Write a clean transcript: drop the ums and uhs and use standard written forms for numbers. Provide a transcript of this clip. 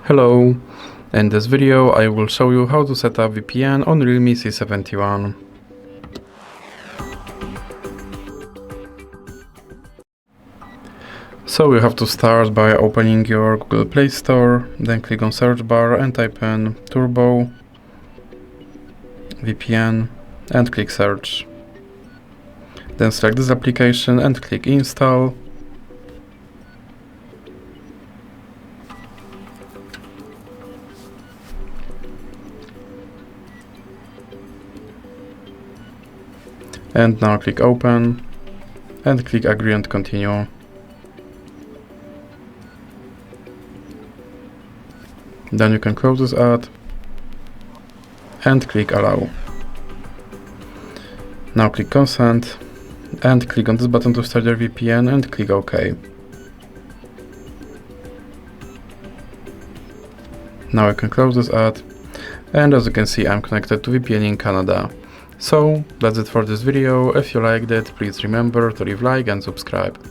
Hello, in this video I will show you how to set up VPN on REALME C71. So you have to start by opening your Google Play Store, then click on search bar and type in Turbo VPN and click search. Then select this application and click install. And now click open and click agree and continue. Then you can close this ad and click allow. Now click consent and click on this button to start your VPN and click OK. Now I can close this ad, and as you can see I'm connected to VPN in Canada. So that's it for this video. If you liked it, please remember to leave a like and subscribe.